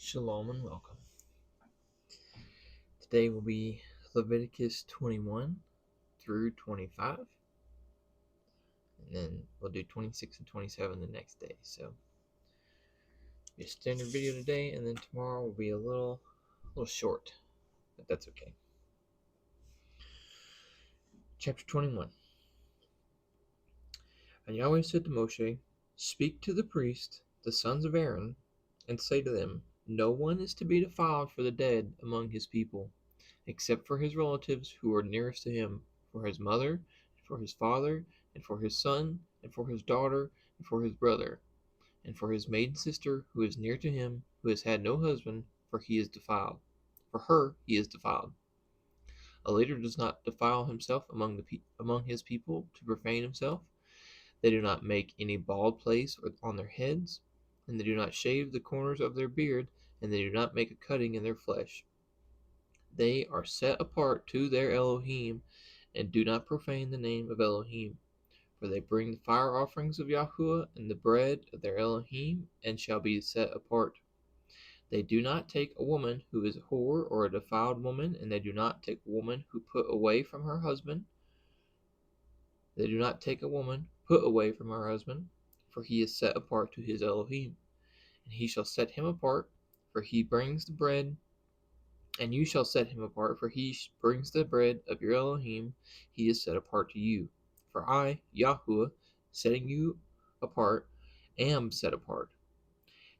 Shalom and welcome. Today will be Leviticus 21 through 25, and then we'll do 26 and 27 the next day. So, be a standard video today, and then tomorrow will be a little short, but that's okay. Chapter 21. And Yahweh said to Moshe, "Speak to the priests, the sons of Aaron, and say to them, no one is to be defiled for the dead among his people, except for his relatives who are nearest to him, for his mother, and for his father, and for his son, and for his daughter, and for his brother, and for his maiden sister who is near to him, who has had no husband, for he is defiled. For her he is defiled. A leader does not defile himself among his people to profane himself. They do not make any bald place on their heads, and they do not shave the corners of their beard, and they do not make a cutting in their flesh. They are set apart to their Elohim, and do not profane the name of Elohim. For they bring the fire offerings of Yahuwah and the bread of their Elohim, and shall be set apart. They do not take a woman who is a whore or a defiled woman, and they do not take a woman who put away from her husband. They do not take a woman put away from her husband, for he is set apart to his Elohim. And he shall set him apart, for he brings the bread. And you shall set him apart, for he brings the bread of your Elohim. He is set apart to you. For I, Yahuwah, setting you apart, am set apart.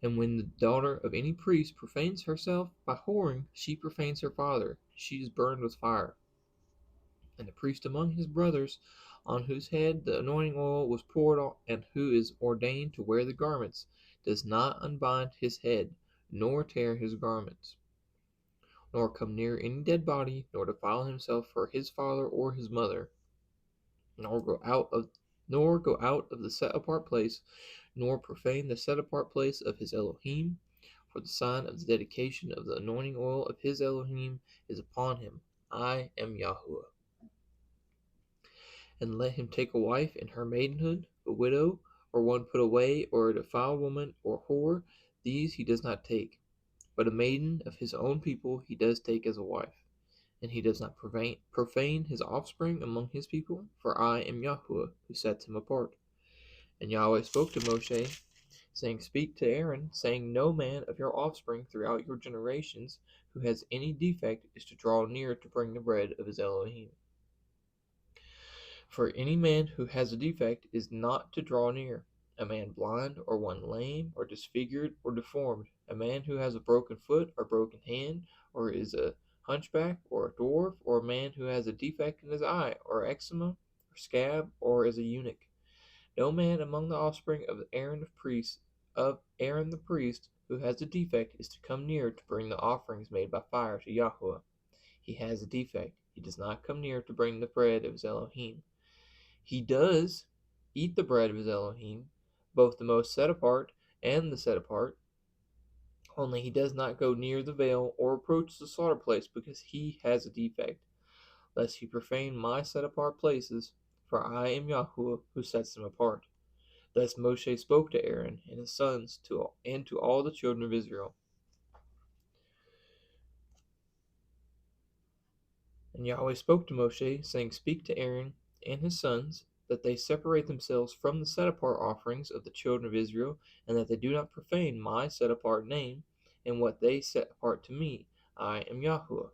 And when the daughter of any priest profanes herself by whoring, she profanes her father. She is burned with fire. And the priest among his brothers, on whose head the anointing oil was poured on, and who is ordained to wear the garments, does not unbind his head, nor tear his garments, nor come near any dead body, nor defile himself for his father or his mother, nor go out of the set apart place, nor profane the set apart place of his Elohim, for the sign of the dedication of the anointing oil of his Elohim is upon him. I am Yahuwah. And let him take a wife in her maidenhood, a widow, or one put away, or a defiled woman, or whore. These he does not take. But a maiden of his own people he does take as a wife. And he does not profane his offspring among his people, for I am Yahuwah, who sets him apart. And Yahweh spoke to Moshe, saying, Speak to Aaron, saying, no man of your offspring throughout your generations who has any defect is to draw near to bring the bread of his Elohim. For any man who has a defect is not to draw near, a man blind, or one lame, or disfigured, or deformed, a man who has a broken foot, or broken hand, or is a hunchback, or a dwarf, or a man who has a defect in his eye, or eczema, or scab, or is a eunuch. No man among the offspring of Aaron the priest who has a defect is to come near to bring the offerings made by fire to Yahuwah. He has a defect. He does not come near to bring the bread of his Elohim. He does eat the bread of his Elohim, both the most set apart and the set apart, only he does not go near the veil or approach the slaughter place because he has a defect, lest he profane my set apart places, for I am Yahuwah who sets them apart. Thus Moshe spoke to Aaron and his sons and to all the children of Israel. And Yahweh spoke to Moshe, saying, Speak to Aaron and his sons, that they separate themselves from the set-apart offerings of the children of Israel, and that they do not profane my set-apart name, and what they set apart to me. I am Yahuwah.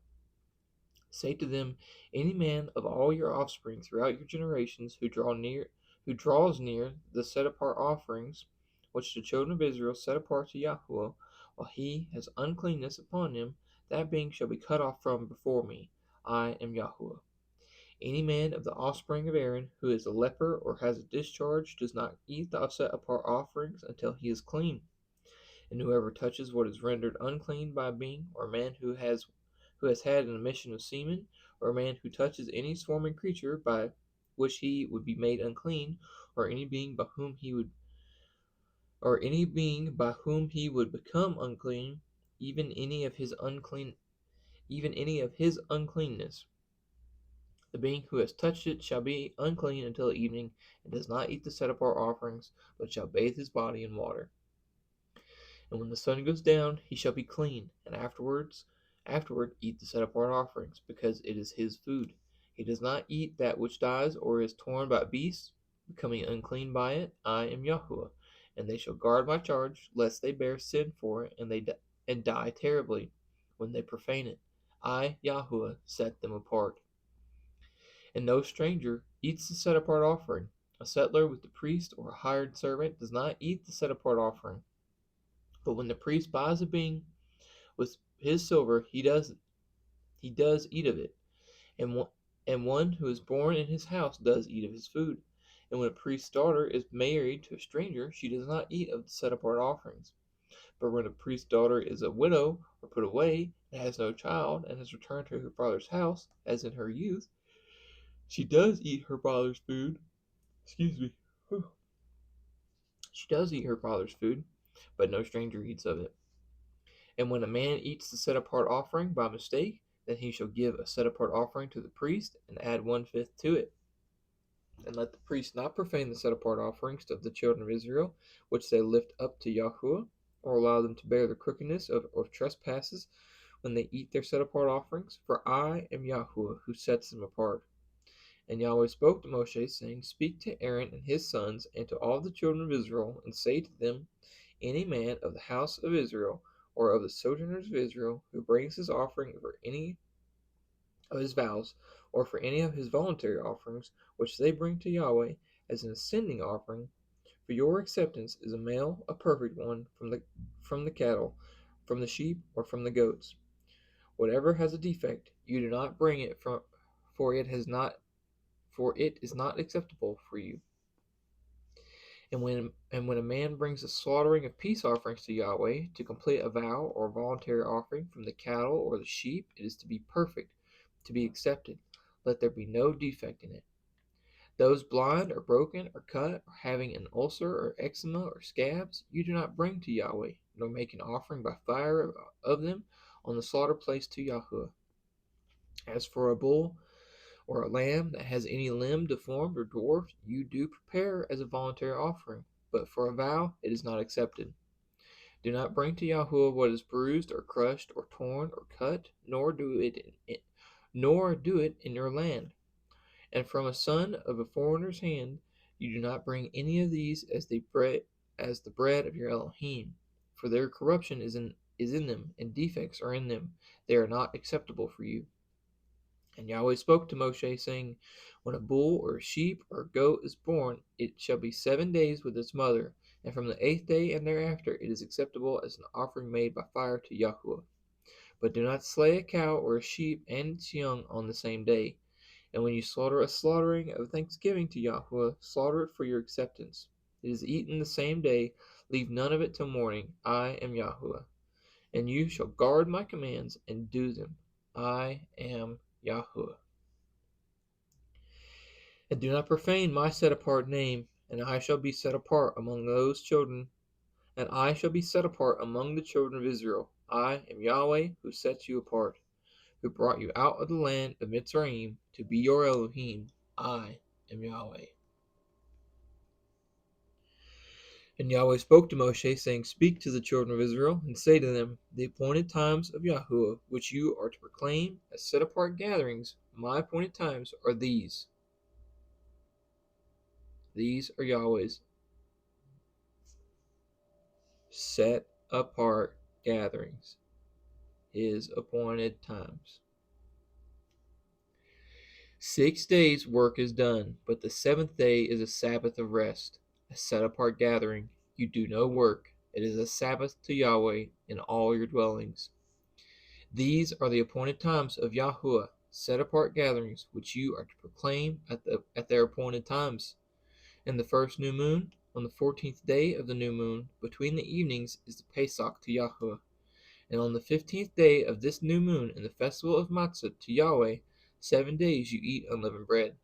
Say to them, any man of all your offspring throughout your generations who draws near the set-apart offerings, which the children of Israel set apart to Yahuwah, while he has uncleanness upon him, that being shall be cut off from before me. I am Yahuwah. Any man of the offspring of Aaron who is a leper or has a discharge does not eat the set-apart offerings until he is clean. And whoever touches what is rendered unclean by a being, or a man who has had an emission of semen, or a man who touches any swarming creature by which he would be made unclean, or any being by whom he would become unclean, even any of his uncleanness. The being who has touched it shall be unclean until evening, and does not eat the set apart offerings, but shall bathe his body in water. And when the sun goes down, he shall be clean, and afterward eat the set apart offerings, because it is his food. He does not eat that which dies or is torn by beasts, becoming unclean by it. I am Yahuwah, and they shall guard my charge, lest they bear sin for it, and die terribly when they profane it. I, Yahuwah, set them apart. And no stranger eats the set apart offering. A settler with the priest or a hired servant does not eat the set apart offering. But when the priest buys a being with his silver, he does eat of it, and one who is born in his house does eat of his food. And when a priest's daughter is married to a stranger, she does not eat of the set apart offerings. But when a priest's daughter is a widow or put away, and has no child, and has returned to her father's house, as in her youth, she does eat her father's food. Excuse me. She does eat her father's food, but no stranger eats of it. And when a man eats the set apart offering by mistake, then he shall give a set apart offering to the priest, and add 1/5 to it. And let the priest not profane the set apart offerings of the children of Israel, which they lift up to Yahuwah, or allow them to bear the crookedness of trespasses when they eat their set apart offerings. For I am Yahuwah, who sets them apart. And Yahweh spoke to Moshe, saying, Speak to Aaron and his sons, and to all the children of Israel, and say to them, Any man of the house of Israel, or of the sojourners of Israel, who brings his offering for any of his vows, or for any of his voluntary offerings, which they bring to Yahweh as an ascending offering, for your acceptance is a male, a perfect one, from the cattle, from the sheep, or from the goats. Whatever has a defect, you do not bring it from, for it is not acceptable for you. And when a man brings a slaughtering of peace offerings to Yahweh to complete a vow or voluntary offering from the cattle or the sheep, it is to be perfect, to be accepted. Let there be no defect in it. Those blind or broken or cut or having an ulcer or eczema or scabs, you do not bring to Yahweh, nor make an offering by fire of them on the slaughter place to Yahuwah. As for a bull or a lamb that has any limb deformed or dwarfed, you do prepare as a voluntary offering, but for a vow it is not accepted. Do not bring to Yahuwah what is bruised or crushed or torn or cut, nor do it in your land. And from a son of a foreigner's hand you do not bring any of these as the bread of your Elohim, for their corruption is in them, and defects are in them. They are not acceptable for you. And Yahweh spoke to Moshe, saying, When a bull or a sheep or a goat is born, it shall be 7 days with its mother, and from the 8th day and thereafter it is acceptable as an offering made by fire to Yahuwah. But do not slay a cow or a sheep and its young on the same day. And when you slaughter a slaughtering of thanksgiving to Yahuwah, slaughter it for your acceptance. It is eaten the same day, leave none of it till morning. I am Yahuwah. And you shall guard my commands and do them. I am Yahuwah. And do not profane my set apart name, and I shall be set apart among the children of Israel. I am Yahweh, who sets you apart, who brought you out of the land of Mitzrayim to be your Elohim. I am Yahweh. And Yahweh spoke to Moshe, saying, Speak to the children of Israel, and say to them, The appointed times of Yahuwah, which you are to proclaim as set apart gatherings, my appointed times are these. These are Yahweh's set apart gatherings, his appointed times. 6 days work is done, but the 7th day is a Sabbath of rest, a set apart gathering. You do no work. It is a Sabbath to Yahweh in all your dwellings. These are the appointed times of Yahuwah, set apart gatherings, which you are to proclaim at their appointed times. In the first new moon, on the 14th day of the new moon, between the evenings, is the Pesach to Yahuwah. And on the 15th day of this new moon, in the festival of Matzah to Yahweh, 7 days you eat unleavened bread.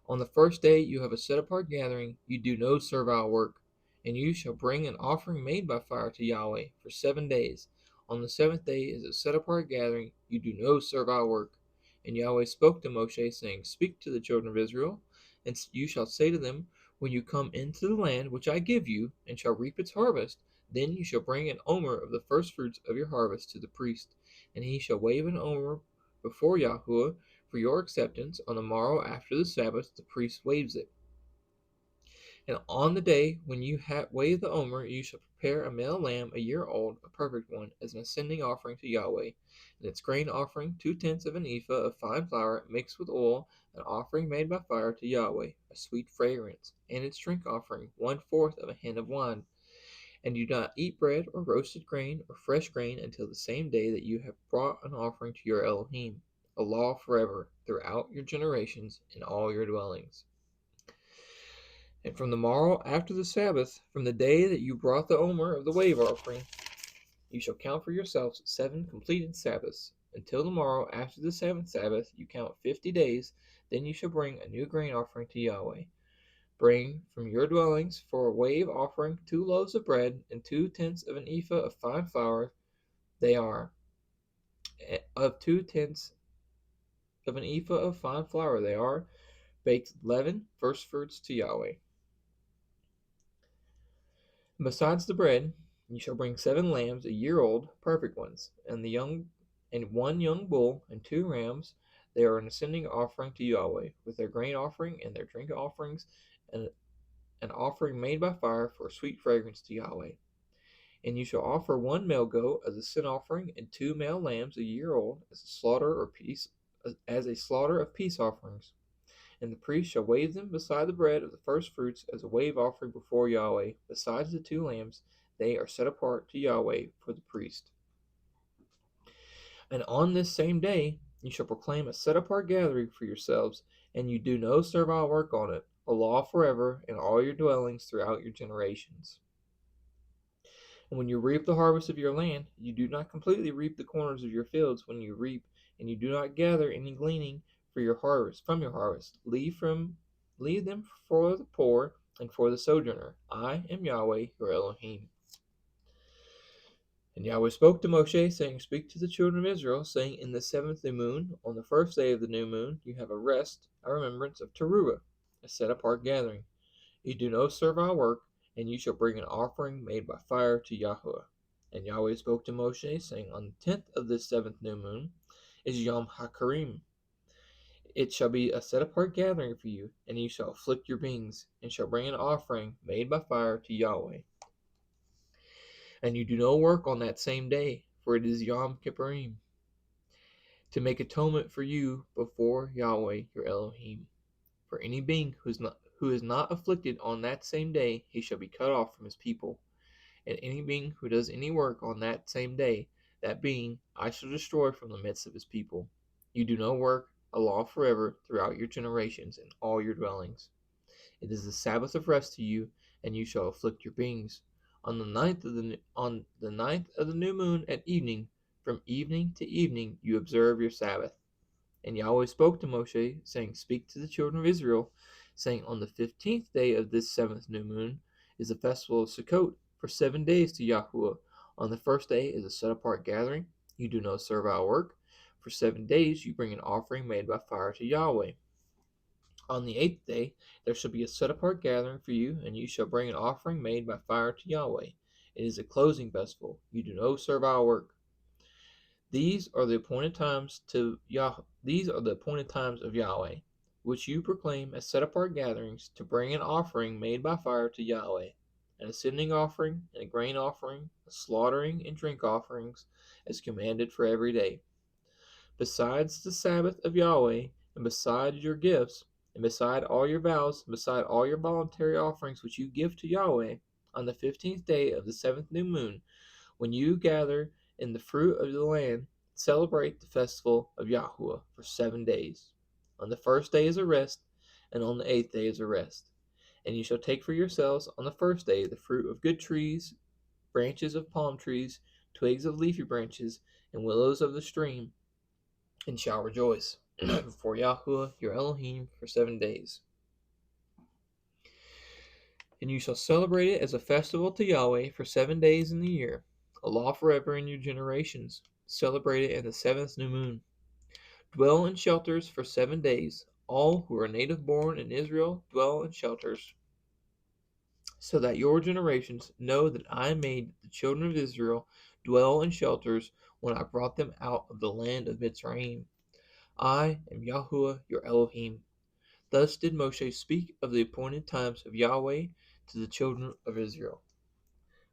On the first day you have a set apart gathering, you do no servile work, and you shall bring an offering made by fire to Yahweh for 7 days. On the 7th day is a set apart gathering, you do no servile work. And Yahweh spoke to Moshe, saying, Speak to the children of Israel, and you shall say to them, When you come into the land which I give you, and shall reap its harvest, Then you shall bring an omer of the firstfruits of your harvest to the priest, and he shall wave an omer before Yahuwah for your acceptance. On the morrow after the Sabbath, the priest waves it. And on the day when you have waved the omer, you shall prepare a male lamb a year old, a perfect one, as an ascending offering to Yahweh, and its grain offering 2/10 of an ephah of fine flour mixed with oil, an offering made by fire to Yahweh, a sweet fragrance, and its drink offering 1/4 of a hin of wine. And do not eat bread or roasted grain or fresh grain until the same day that you have brought an offering to your Elohim, a law forever throughout your generations in all your dwellings. And from the morrow after the Sabbath, from the day that you brought the omer of the wave offering, you shall count for yourselves 7 completed Sabbaths. Until the morrow after the 7th Sabbath, you count 50 days. Then you shall bring a new grain offering to Yahweh. Bring from your dwellings for a wave offering 2 loaves of bread and 2/10 of an ephah of fine flour. They are of 2/10 of an ephah of fine flour. They are baked leaven, first fruits to Yahweh. And besides the bread, you shall bring 7 lambs a year old, perfect ones, and 1 young bull and 2 rams. They are an ascending offering to Yahweh, with their grain offering and their drink offerings, and an offering made by fire for a sweet fragrance to Yahweh. And you shall offer 1 male goat as a sin offering, and 2 male lambs a year old as a slaughter of peace offerings. And the priest shall wave them beside the bread of the firstfruits as a wave offering before Yahweh. Besides the 2 lambs, they are set apart to Yahweh for the priest. And on this same day you shall proclaim a set apart gathering for yourselves, and you do no servile work on it, a law forever in all your dwellings throughout your generations. And when you reap the harvest of your land, you do not completely reap the corners of your fields when you reap, and you do not gather any gleaning for your harvest from your harvest. Leave them for the poor and for the sojourner. I am Yahweh your Elohim. And Yahweh spoke to Moshe, saying, Speak to the children of Israel, saying, In the 7th new moon, on the 1st day of the new moon, you have a rest, a remembrance of Teruah, a set apart gathering. You do no servile work, and you shall bring an offering made by fire to Yahuwah. And Yahweh spoke to Moshe, saying, On the 10th of this 7th new moon is Yom HaKarim. It shall be a set apart gathering for you, and you shall afflict your beings, and shall bring an offering made by fire to Yahweh. And you do no work on that same day, for it is Yom Kippurim, to make atonement for you before Yahweh your Elohim. For any being who is not afflicted on that same day, he shall be cut off from his people. And any being who does any work on that same day, that being I shall destroy from the midst of his people. You do no work, a law forever throughout your generations in all your dwellings. It is the Sabbath of rest to you, and you shall afflict your beings. On the ninth of the new moon at evening, from evening to evening, you observe your Sabbath. And Yahweh spoke to Moshe, saying, Speak to the children of Israel, saying, On the 15th day of this 7th new moon is the festival of Sukkot, for 7 days to Yahuwah. On the first day is a set-apart gathering. You do no servile work. For 7 days you bring an offering made by fire to Yahweh. On the 8th day there shall be a set-apart gathering for you, and you shall bring an offering made by fire to Yahweh. It is a closing festival. You do no servile work. These are the appointed times of Yahweh, which you proclaim as set apart gatherings, to bring an offering made by fire to Yahweh, an ascending offering and a grain offering, a slaughtering and drink offerings, as commanded for every day. Besides the Sabbath of Yahweh, and beside your gifts, and beside all your vows, and beside all your voluntary offerings which you give to Yahweh, on the 15th day of the 7th new moon, when you gather in the fruit of the land, celebrate the festival of Yahuwah for 7 days. On the first day is a rest, and on the 8th day is a rest. And you shall take for yourselves on the first day the fruit of good trees, branches of palm trees, twigs of leafy branches, and willows of the stream, and shall rejoice before Yahuwah your Elohim for 7 days. And you shall celebrate it as a festival to Yahweh for 7 days in the year, a law forever in your generations. Celebrate it in the 7th new moon. Dwell in shelters for 7 days. All who are native born in Israel dwell in shelters. so that your generations know that I made the children of Israel dwell in shelters when I brought them out of the land of Mitzrayim. I am Yahuwah your Elohim. Thus did Moshe speak of the appointed times of Yahweh to the children of Israel.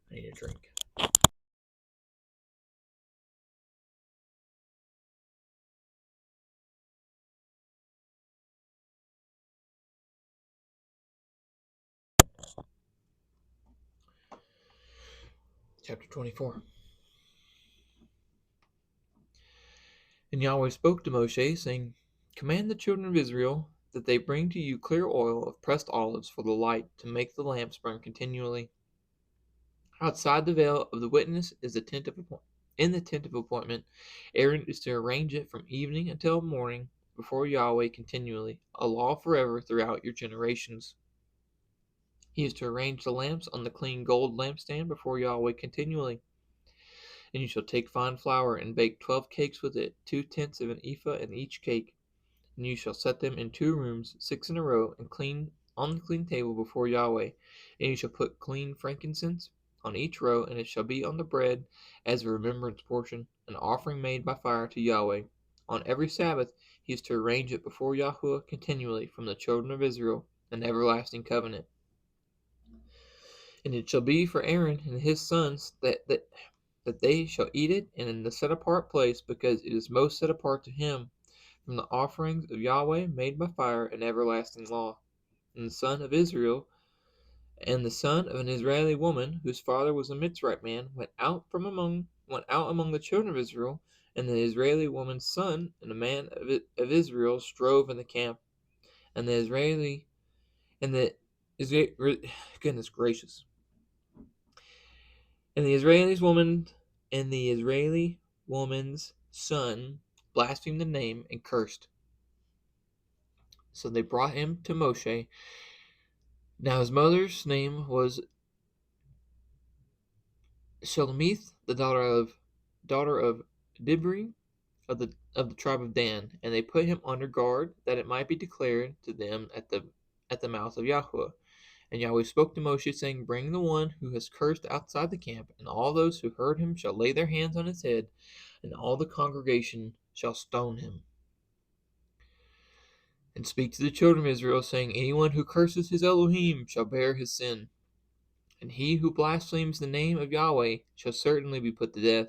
I need a drink. Chapter 24. And Yahweh spoke to Moshe, saying, Command the children of Israel that they bring to you clear oil of pressed olives for the light, to make the lamps burn continually. Outside the veil of the witness is the tent of appointment. In the tent of appointment, Aaron is to arrange it from evening until morning before Yahweh continually, a law forever throughout your generations. He is to arrange the lamps on the clean gold lampstand before Yahweh continually. And you shall take fine flour and bake 12 cakes with it, 2/10 of an ephah in each cake. And you shall set them in 2 rooms, 6 in a row, and clean on the clean table before Yahweh. And you shall put clean frankincense on each row, and it shall be on the bread as a remembrance portion, an offering made by fire to Yahweh. On every Sabbath he is to arrange it before Yahuwah continually from the children of Israel, an everlasting covenant. And it shall be for Aaron and his sons that they shall eat it in the set apart place, because it is most set apart to him from the offerings of Yahweh made by fire, an everlasting law. And the son of Israel and the son of an Israeli woman whose father was a Mitzrite man went out among the children of Israel, and the Israeli woman's son and a man of Israel strove in the camp, and the Israeli and the Israel goodness gracious. And the Israeli woman's son blasphemed the name and cursed. So they brought him to Moshe. Now his mother's name was Shelomith, the daughter of Dibri of the tribe of Dan, and they put him under guard, that it might be declared to them at the mouth of Yahuwah. And Yahweh spoke to Moshe, saying, Bring the one who has cursed outside the camp, and all those who heard him shall lay their hands on his head, and all the congregation shall stone him. And speak to the children of Israel, saying, Anyone who curses his Elohim shall bear his sin. And he who blasphemes the name of Yahweh shall certainly be put to death,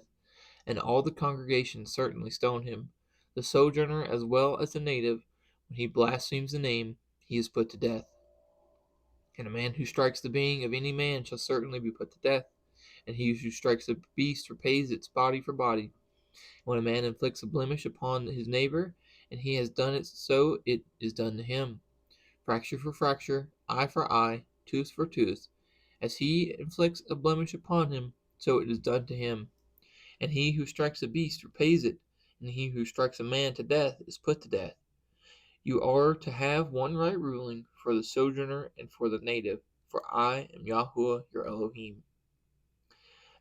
and all the congregation certainly stone him. The sojourner as well as the native, when he blasphemes the name, he is put to death. And a man who strikes the being of any man shall certainly be put to death, and he who strikes a beast repays its body for body. When a man inflicts a blemish upon his neighbor, and he has done it, so it is done to him. Fracture for fracture, eye for eye, tooth for tooth. As he inflicts a blemish upon him, so it is done to him. And he who strikes a beast repays it, and he who strikes a man to death is put to death. You are to have one right ruling for the sojourner and for the native, for I am Yahuwah your Elohim.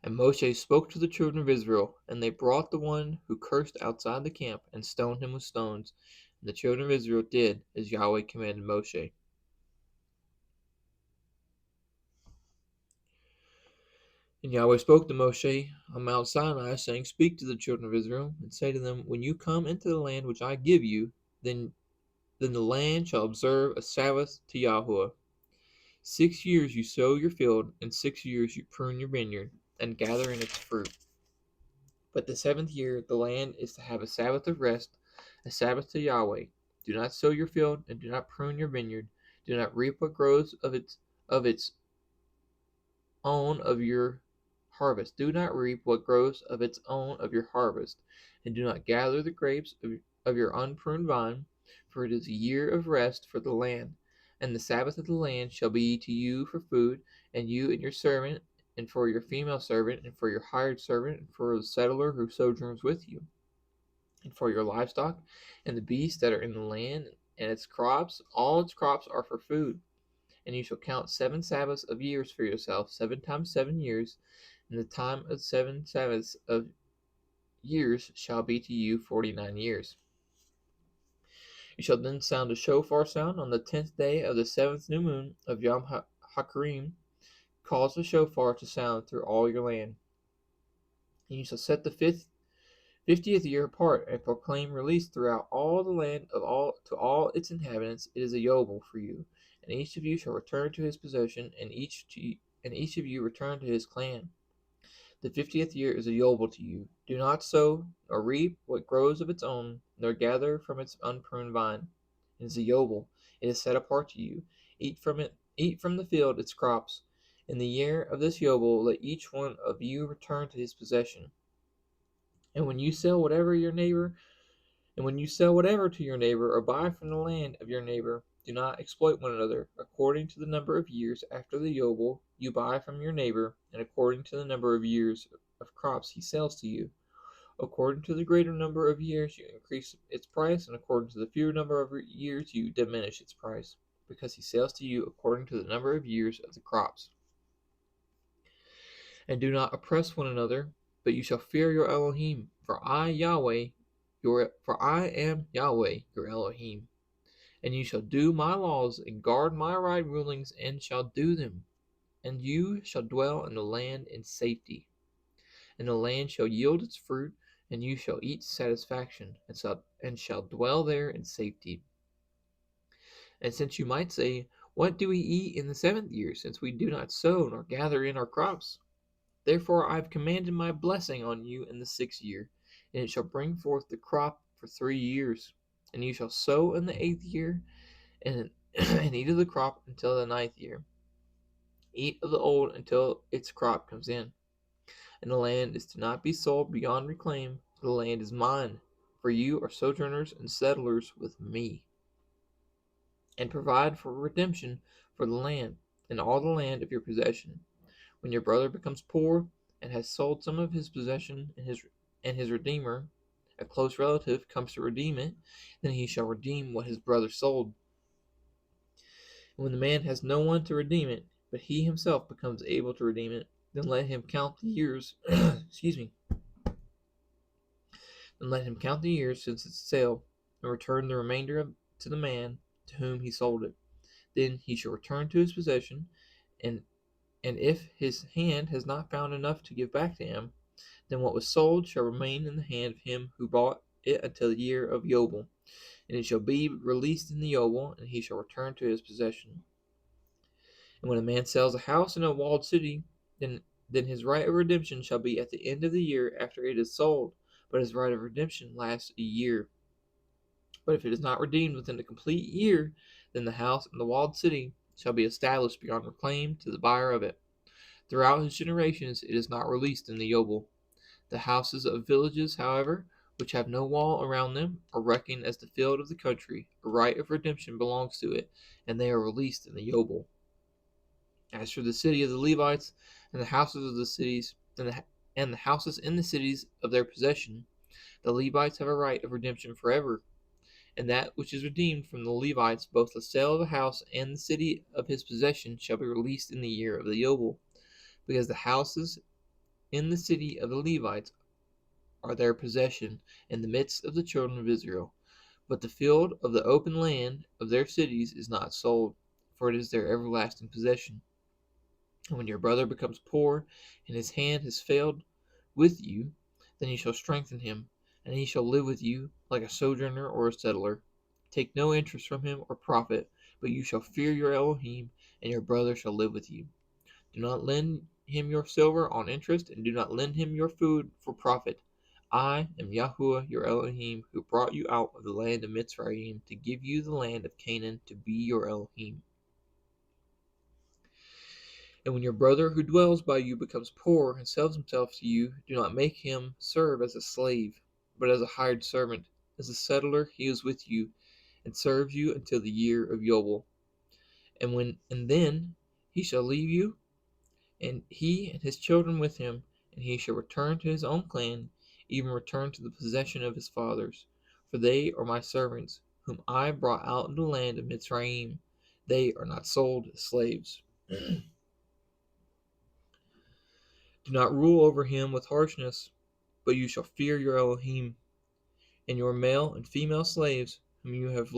And Moshe spoke to the children of Israel, and they brought the one who cursed outside the camp, and stoned him with stones. And the children of Israel did as Yahweh commanded Moshe. And Yahweh spoke to Moshe on Mount Sinai, saying, Speak to the children of Israel, and say to them, When you come into the land which I give you, then the land shall observe a Sabbath to Yahuwah. 6 years you sow your field, and 6 years you prune your vineyard, and gather in its fruit. But the 7th year the land is to have a Sabbath of rest, a Sabbath to Yahweh. Do not sow your field, and do not prune your vineyard. Do not reap what grows of its own of your harvest. Do not reap what grows of its own of your harvest, and do not gather the grapes of your unpruned vine, for it is a year of rest for the land. And the Sabbath of the land shall be to you for food, and you and your servant, and for your female servant, and for your hired servant, and for the settler who sojourns with you, and for your livestock, and the beasts that are in the land, and its crops. All its crops are for food. And you shall count 7 Sabbaths of years for yourself, 7 times 7 years, and the time of 7 Sabbaths of years shall be to you 49 years. You shall then sound a shofar sound on the 10th day of the 7th new moon of Yom HaKarim, cause the shofar to sound through all your land. And you shall set the 50th year apart, and proclaim release throughout all the land to all its inhabitants. It is a Yobel for you, and each of you shall return to his possession, and each of you return to his clan. The 50th year is a Yobel to you. Do not sow or reap what grows of its own, nor gather from its unpruned vine. It is a Yobel. It is set apart to you. Eat from it. Eat from the field its crops. In the year of this Yobel, let each one of you return to his possession. And when you sell whatever to your neighbor or buy from the land of your neighbor, do not exploit one another. According to the number of years after the Yobel, you buy from your neighbor, and according to the number of years of crops he sells to you. According to the greater number of years, you increase its price, and according to the fewer number of years, you diminish its price, because he sells to you according to the number of years of the crops. And do not oppress one another, but you shall fear your Elohim, for I am Yahweh your Elohim. And you shall do my laws and guard my right rulings, and shall do them. And you shall dwell in the land in safety. And the land shall yield its fruit, and you shall eat satisfaction, and shall dwell there in safety. And since you might say, what do we eat in the 7th year, since we do not sow nor gather in our crops? Therefore I have commanded my blessing on you in the 6th year, and it shall bring forth the crop for 3 years. And you shall sow in the 8th year, and, and eat of the crop until the 9th year. Eat of the old until its crop comes in. And the land is to not be sold beyond reclaim, for the land is mine, for you are sojourners and settlers with me. And provide for redemption for the land, and all the land of your possession. When your brother becomes poor and has sold some of his possession, and his redeemer, a close relative, comes to redeem it, then he shall redeem what his brother sold. And when the man has no one to redeem it, but he himself becomes able to redeem it, then let him count the years excuse me, then let him count the years since its sale, and return the remainder to the man to whom he sold it. Then he shall return to his possession, and if his hand has not found enough to give back to him, then what was sold shall remain in the hand of him who bought it until the year of Yobel, and it shall be released in the Yobel, and he shall return to his possession. And when a man sells a house in a walled city, then his right of redemption shall be at the end of the year after it is sold, but his right of redemption lasts a year. But if it is not redeemed within a complete year, then the house in the walled city shall be established beyond reclaim to the buyer of it. Throughout his generations it is not released in the Yobel. The houses of villages, however, which have no wall around them, are reckoned as the field of the country. A right of redemption belongs to it, and they are released in the Yobel. As for the city of the Levites, and the houses of the cities, and the houses in the cities of their possession, the Levites have a right of redemption forever. And that which is redeemed from the Levites, both the sale of the house and the city of his possession, shall be released in the year of the Yobel, because the houses in the city of the Levites are their possession in the midst of the children of Israel. But the field of the open land of their cities is not sold, for it is their everlasting possession. And when your brother becomes poor, and his hand has failed with you, then you shall strengthen him, and he shall live with you like a sojourner or a settler. Take no interest from him or profit, but you shall fear your Elohim, and your brother shall live with you. Do not lend him your silver on interest, and do not lend him your food for profit. I am Yahuwah your Elohim, who brought you out of the land of Mitzrayim to give you the land of Canaan to be your Elohim. And when your brother who dwells by you becomes poor and sells himself to you, do not make him serve as a slave, but as a hired servant. As a settler he is with you, and serves you until the year of Yobel. And then he shall leave you, and he and his children with him, and he shall return to his own clan, even return to the possession of his fathers. For they are my servants, whom I brought out of the land of Mitzrayim. They are not sold as slaves. Do not rule over him with harshness, but you shall fear your Elohim. And your male and female slaves, whom you have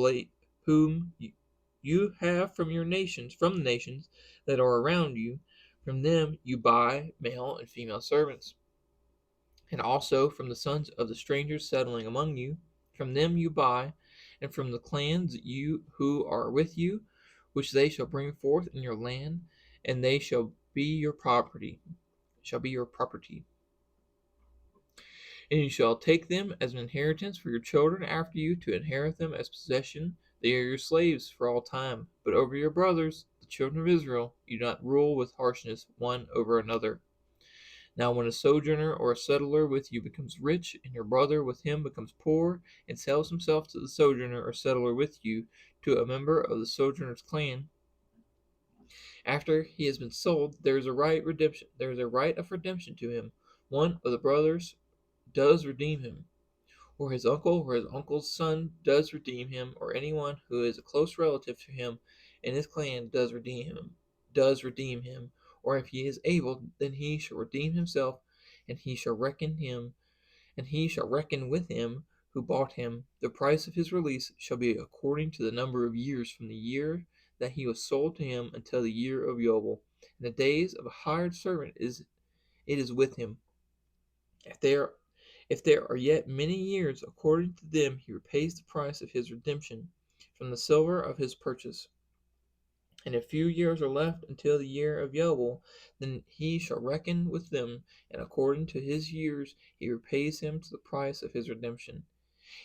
from the nations that are around you, From them you buy male and female servants, and also from the sons of the strangers settling among you. From them you buy, and from the clans you who are with you, which they shall bring forth in your land, and they shall be your property. Shall be your property. And you shall take them as an inheritance for your children after you to inherit them as possession. They are your slaves for all time. But over your brothers, the children of Israel, you do not rule with harshness one over another. Now, when a sojourner or a settler with you becomes rich, and your brother with him becomes poor, and sells himself to the sojourner or settler with you, to a member of the sojourner's clan, after he has been sold, there is a right redemption. There is a right of redemption to him. One of the brothers does redeem him, or his uncle or his uncle's son does redeem him, or anyone who is a close relative to him in his clan does redeem him, or if he is able, then he shall redeem himself, and he shall reckon with him who bought him. The price of his release shall be according to the number of years from the year that he was sold to him until the year of Yobel. In the days of a hired servant it is with him. If there are yet many years, according to them he repays the price of his redemption from the silver of his purchase. And a few years are left until the year of Yobel, then he shall reckon with them, and according to his years he repays him to the price of his redemption.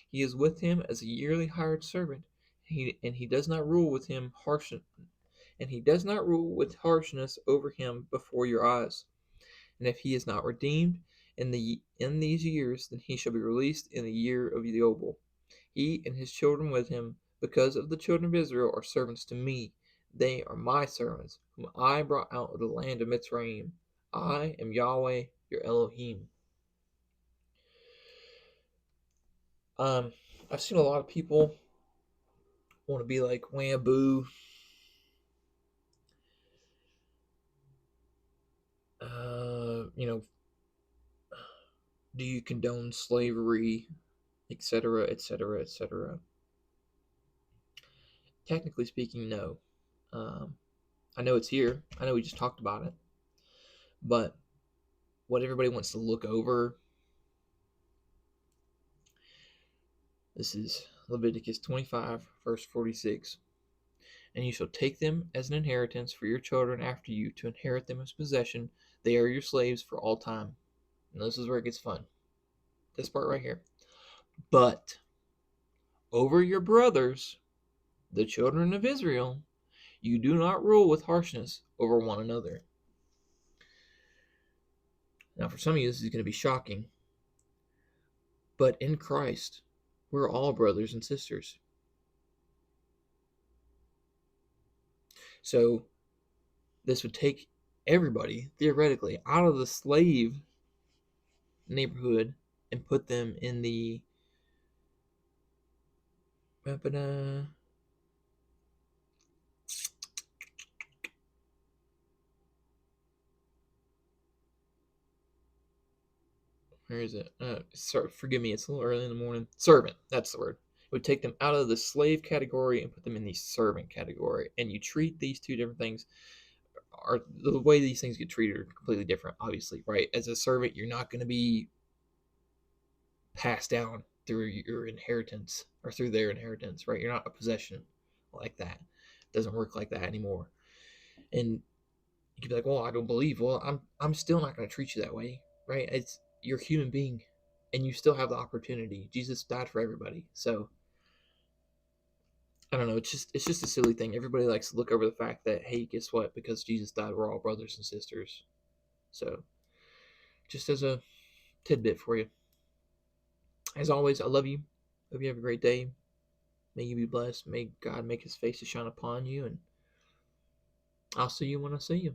He is with him as a yearly hired servant, and he does not rule with him harshness over him before your eyes. And if he is not redeemed in these years, then he shall be released in the year of the Yobel. He and his children with him, because of the children of Israel, are servants to me. They are my servants, whom I brought out of the land of Mitzrayim. I am Yahweh, your Elohim. Um, I've seen a lot of people want to be like, wham-boo. You know, do you condone slavery, etc., etc., etc.? Technically speaking, no. I know it's here. I know we just talked about it. But what everybody wants to look over, this is Leviticus 25, verse 46. And you shall take them as an inheritance for your children after you to inherit them as possession. They are your slaves for all time. And this is where it gets fun. This part right here. But over your brothers, the children of Israel, you do not rule with harshness over one another. Now, for some of you, this is going to be shocking. But in Christ, we're all brothers and sisters. So this would take everybody, theoretically, out of the slave neighborhood and put them in the where is it? Sorry, forgive me, it's a little early in the morning. Servant, that's the word. It would take them out of the slave category and put them in the servant category. And you treat these two different things, are the way these things get treated are completely different, obviously, right? As a servant, you're not going to be passed down through your inheritance or through their inheritance, right? You're not a possession like that. It doesn't work like that anymore. And you could be like, well, I don't believe. Well, I'm still not going to treat you that way, right? It's you're a human being, and you still have the opportunity. Jesus died for everybody, so I don't know. It's just a silly thing. Everybody likes to look over the fact that, hey, guess what? Because Jesus died, we're all brothers and sisters. So, just as a tidbit for you. As always, I love you. Hope you have a great day. May you be blessed. May God make his face to shine upon you, and I'll see you when I see you.